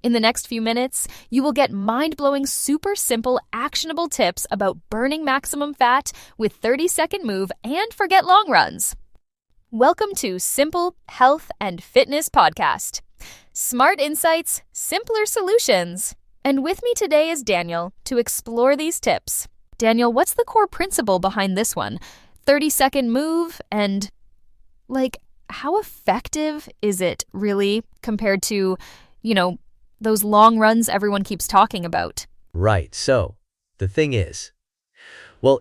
In the next few minutes, you will get mind-blowing, super simple, actionable tips about burning maximum fat with 30-second move and forget long runs. Welcome to Simple Health and Fitness Podcast. Smart insights, simpler solutions. And with me today is Daniel to explore these tips. Daniel, what's the core principle behind this one? 30-second move and, how effective is it really compared to, those long runs everyone keeps talking about? Right, so the thing is,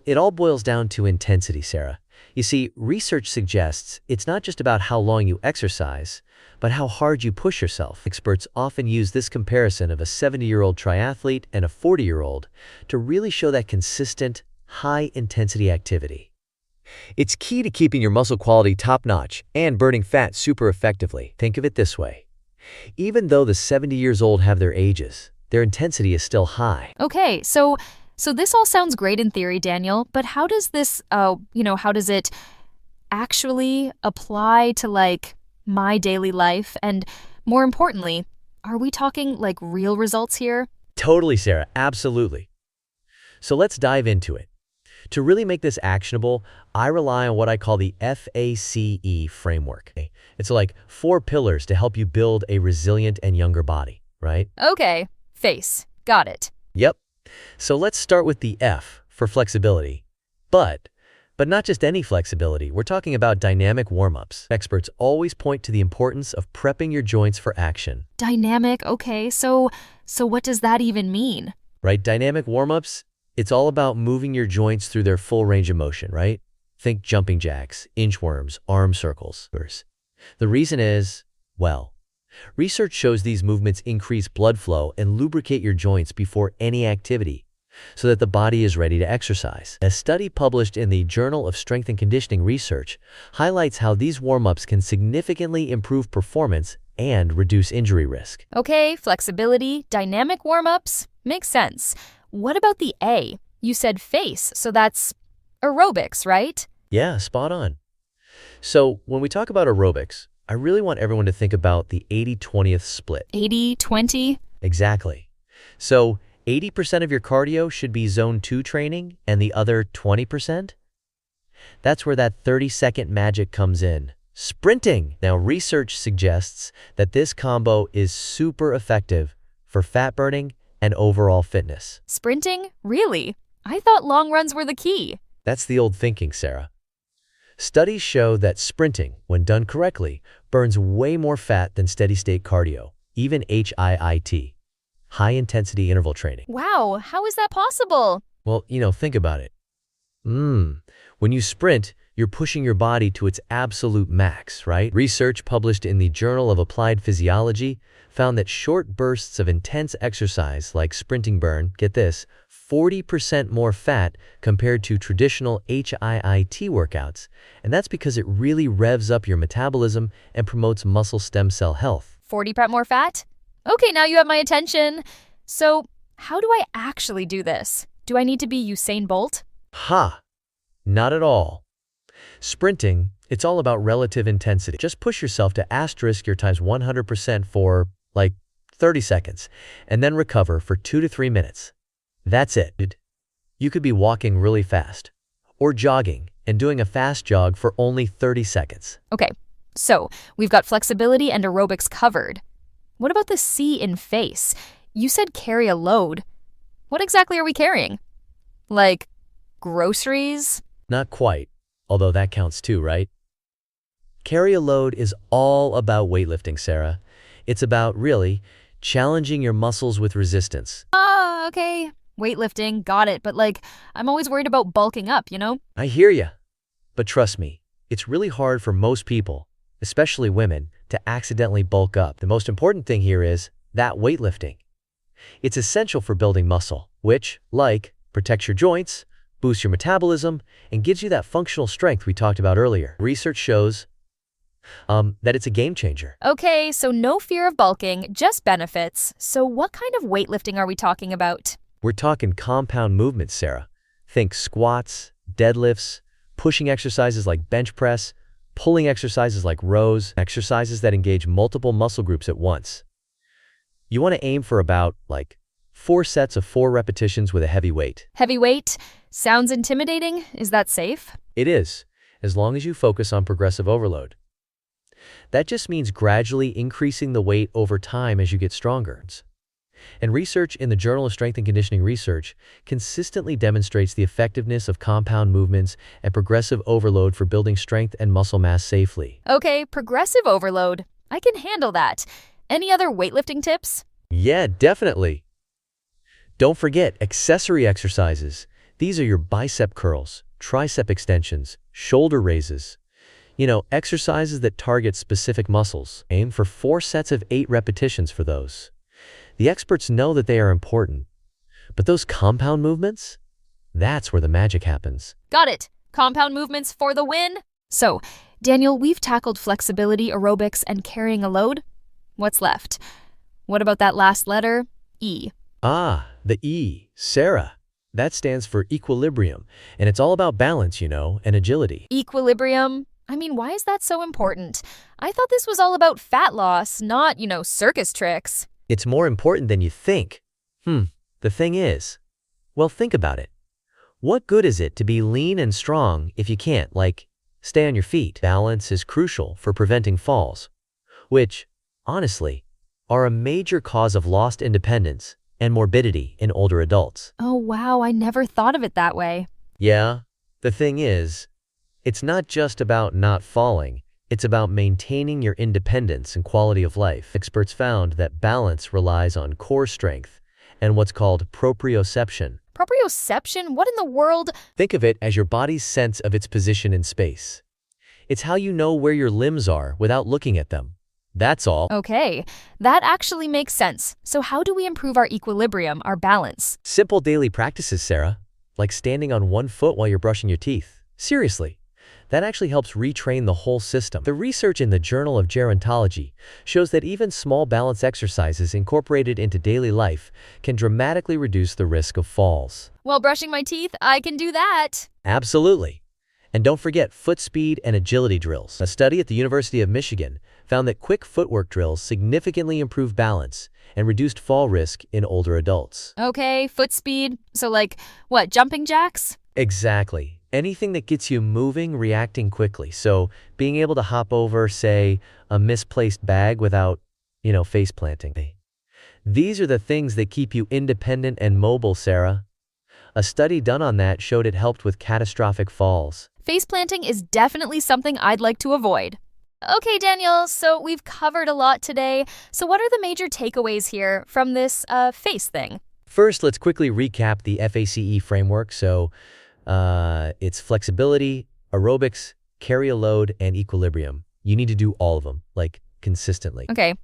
it all boils down to intensity, Sarah. You see, research suggests it's not just about how long you exercise, but how hard you push yourself. Experts often use this comparison of a 70-year-old triathlete and a 40-year-old to really show that consistent, high-intensity activity. It's key to keeping your muscle quality top-notch and burning fat super effectively. Think of it this way. Even though the 70 years old have their ages, their intensity is still high. Okay, so this all sounds great in theory, Daniel, but how does this, how does it actually apply to, my daily life? And more importantly, are we talking, real results here? Totally, Sarah, absolutely. So let's dive into it. To really make this actionable, I rely on what I call the FACE framework. It's 4 pillars to help you build a resilient and younger body, right? Okay, FACE. Got it. Yep. So let's start with the F for flexibility. But not just any flexibility. We're talking about dynamic warm-ups. Experts always point to the importance of prepping your joints for action. Dynamic, okay. So what does that even mean? Right, dynamic warm-ups, it's all about moving your joints through their full range of motion, right? Think jumping jacks, inchworms, arm circles. The reason is, research shows these movements increase blood flow and lubricate your joints before any activity, so that the body is ready to exercise. A study published in the Journal of Strength and Conditioning Research highlights how these warm-ups can significantly improve performance and reduce injury risk. Okay, flexibility, dynamic warm-ups, makes sense. What about the A? You said FACE, so that's aerobics, right? Yeah, spot on. So when we talk about aerobics, I really want everyone to think about the 80-20th split. 80-20? Exactly. So 80% of your cardio should be zone 2 training and the other 20%? That's where that 30-second magic comes in. Sprinting! Now, research suggests that this combo is super effective for fat burning and overall fitness. Sprinting? Really? I thought long runs were the key. That's the old thinking, Sarah. Studies show that sprinting, when done correctly, burns way more fat than steady-state cardio, even HIIT, high-intensity interval training. Wow, how is that possible? Well, think about it. When you sprint, you're pushing your body to its absolute max, right? Research published in the Journal of Applied Physiology found that short bursts of intense exercise like sprinting burn, get this, 40% more fat compared to traditional HIIT workouts, and that's because it really revs up your metabolism and promotes muscle stem cell health. 40% more fat? Okay, now you have my attention. So, how do I actually do this? Do I need to be Usain Bolt? Not at all. Sprinting, it's all about relative intensity. Just push yourself to asterisk your times 100% for, 30 seconds, and then recover for 2 to 3 minutes. That's it. You could be walking really fast, or jogging, and doing a fast jog for only 30 seconds. Okay, so we've got flexibility and aerobics covered. What about the C in FACE? You said carry a load. What exactly are we carrying? Groceries? Not quite, although that counts too, right? Carry a load is all about weightlifting, Sarah. It's about, really, challenging your muscles with resistance. Okay. Weightlifting, got it. But I'm always worried about bulking up, I hear ya. But trust me, it's really hard for most people, especially women, to accidentally bulk up. The most important thing here is that weightlifting. It's essential for building muscle, which, protects your joints, boosts your metabolism, and gives you that functional strength we talked about earlier. Research shows that it's a game changer. Okay, so no fear of bulking, just benefits. So what kind of weightlifting are we talking about? We're talking compound movements, Sarah. Think squats, deadlifts, pushing exercises like bench press, pulling exercises like rows, exercises that engage multiple muscle groups at once. You want to aim for about, 4 sets of 4 repetitions with a heavy weight. Heavy weight? Sounds intimidating. Is that safe? It is, as long as you focus on progressive overload. That just means gradually increasing the weight over time as you get stronger. And research in the Journal of Strength and Conditioning Research consistently demonstrates the effectiveness of compound movements and progressive overload for building strength and muscle mass safely. Okay, progressive overload. I can handle that. Any other weightlifting tips? Yeah, definitely. Don't forget accessory exercises. These are your bicep curls, tricep extensions, shoulder raises. Exercises that target specific muscles. Aim for 4 sets of 8 repetitions for those. The experts know that they are important. But those compound movements? That's where the magic happens. Got it. Compound movements for the win. So, Daniel, we've tackled flexibility, aerobics, and carrying a load. What's left? What about that last letter? E. Ah, the E, Sarah. That stands for equilibrium, and it's all about balance, and agility. Equilibrium? I mean, why is that so important? I thought this was all about fat loss, not, circus tricks. It's more important than you think. The thing is, well, think about it. What good is it to be lean and strong if you can't, stay on your feet? Balance is crucial for preventing falls, which, honestly, are a major cause of lost independence and morbidity in older adults. Oh, wow, I never thought of it that way. Yeah, the thing is, it's not just about not falling, it's about maintaining your independence and quality of life. Experts found that balance relies on core strength and what's called proprioception. Proprioception? What in the world? Think of it as your body's sense of its position in space. It's how you know where your limbs are without looking at them. That's all. Okay, that actually makes sense. So how do we improve our equilibrium, our balance? Simple daily practices, Sarah, like standing on one foot while you're brushing your teeth. Seriously, that actually helps retrain the whole system. The research in the Journal of Gerontology shows that even small balance exercises incorporated into daily life can dramatically reduce the risk of falls. While brushing my teeth, I can do that. Absolutely. And don't forget foot speed and agility drills. A study at the University of Michigan found that quick footwork drills significantly improved balance and reduced fall risk in older adults. Okay, foot speed. So what, jumping jacks? Exactly. Anything that gets you moving, reacting quickly. So being able to hop over, say, a misplaced bag without, face planting. These are the things that keep you independent and mobile, Sarah. A study done on that showed it helped with catastrophic falls. Face planting is definitely something I'd like to avoid. Okay, Daniel, so we've covered a lot today. So what are the major takeaways here from this face thing? First, let's quickly recap the FACE framework. So it's flexibility, aerobics, carry a load, and equilibrium. You need to do all of them, consistently. Okay,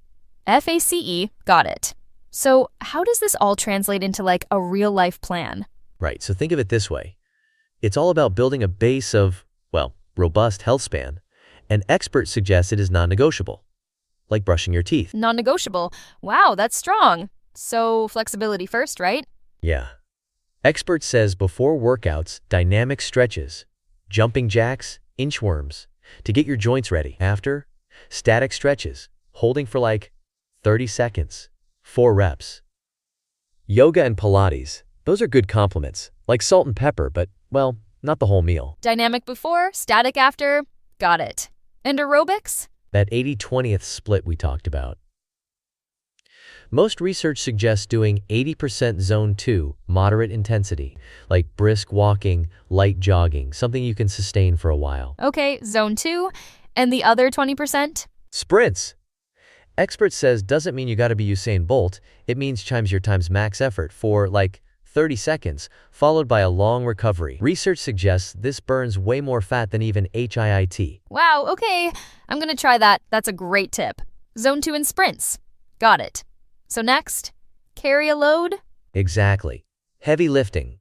FACE, got it. So how does this all translate into a real-life plan? Right, so think of it this way. It's all about building a base of, robust health span, and experts suggest it is non-negotiable, like brushing your teeth. Non-negotiable. Wow, that's strong. So flexibility first, right? Yeah. Experts says before workouts, dynamic stretches, jumping jacks, inchworms, to get your joints ready. After, static stretches, holding for 30 seconds, 4 reps. Yoga and Pilates, those are good complements, like salt and pepper, but, not the whole meal. Dynamic before, static after, got it. And aerobics? That 80-20th split we talked about. Most research suggests doing 80% zone 2, moderate intensity, like brisk walking, light jogging, something you can sustain for a while. Okay, zone 2. And the other 20%? Sprints. Experts says doesn't mean you gotta be Usain Bolt, it means times your times max effort for 30 seconds, followed by a long recovery. Research suggests this burns way more fat than even HIIT. Wow, okay. I'm gonna try that. That's a great tip. Zone 2 and sprints. Got it. So next, carry a load? Exactly. Heavy lifting.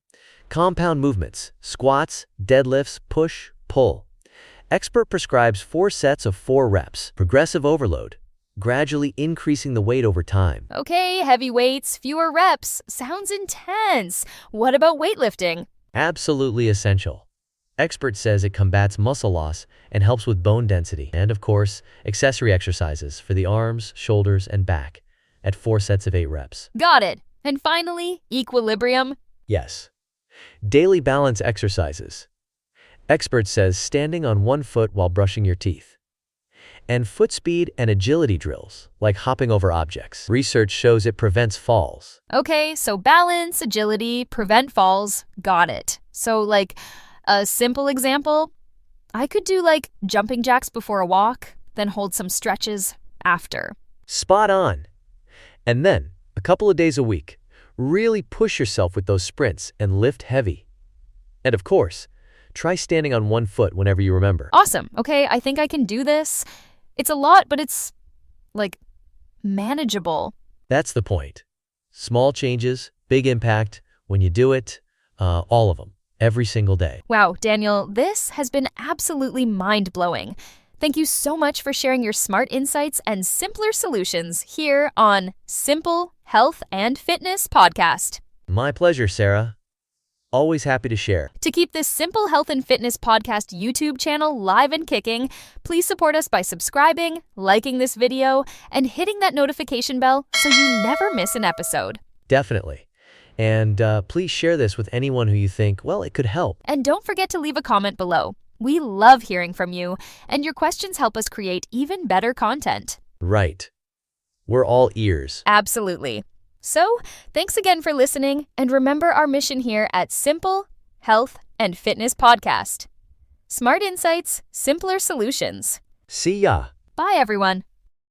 Compound movements, squats, deadlifts, push, pull. Expert prescribes 4 sets of 4 reps. Progressive overload, gradually increasing the weight over time. Okay, heavy weights, fewer reps. Sounds intense. What about weightlifting? Absolutely essential. Expert says it combats muscle loss and helps with bone density. And of course, accessory exercises for the arms, shoulders, and back. at 4 sets of 8 reps. Got it. And finally, equilibrium. Yes. Daily balance exercises. Expert says standing on one foot while brushing your teeth. And foot speed and agility drills, like hopping over objects. Research shows it prevents falls. Okay, so balance, agility, prevent falls. Got it. So, like, a simple example, I could do like jumping jacks before a walk, then hold some stretches after. Spot on. And then, a couple of days a week, really push yourself with those sprints and lift heavy. And of course, try standing on one foot whenever you remember. Awesome. Okay, I think I can do this. It's a lot, but it's, like, manageable. That's the point. Small changes, big impact. When you do it, all of them, every single day. Wow, Daniel, this has been absolutely mind-blowing. Thank you so much for sharing your smart insights and simpler solutions here on Simple Health and Fitness Podcast. My pleasure, Sarah. Always happy to share. To keep this Simple Health and Fitness Podcast YouTube channel live and kicking, please support us by subscribing, liking this video, and hitting that notification bell so you never miss an episode. Definitely. And please share this with anyone who you think, well, it could help. And don't forget to leave a comment below. We love hearing from you, and your questions help us create even better content. Right. We're all ears. Absolutely. So, thanks again for listening, and remember our mission here at Simple Health and Fitness Podcast. Smart insights, simpler solutions. See ya. Bye, everyone.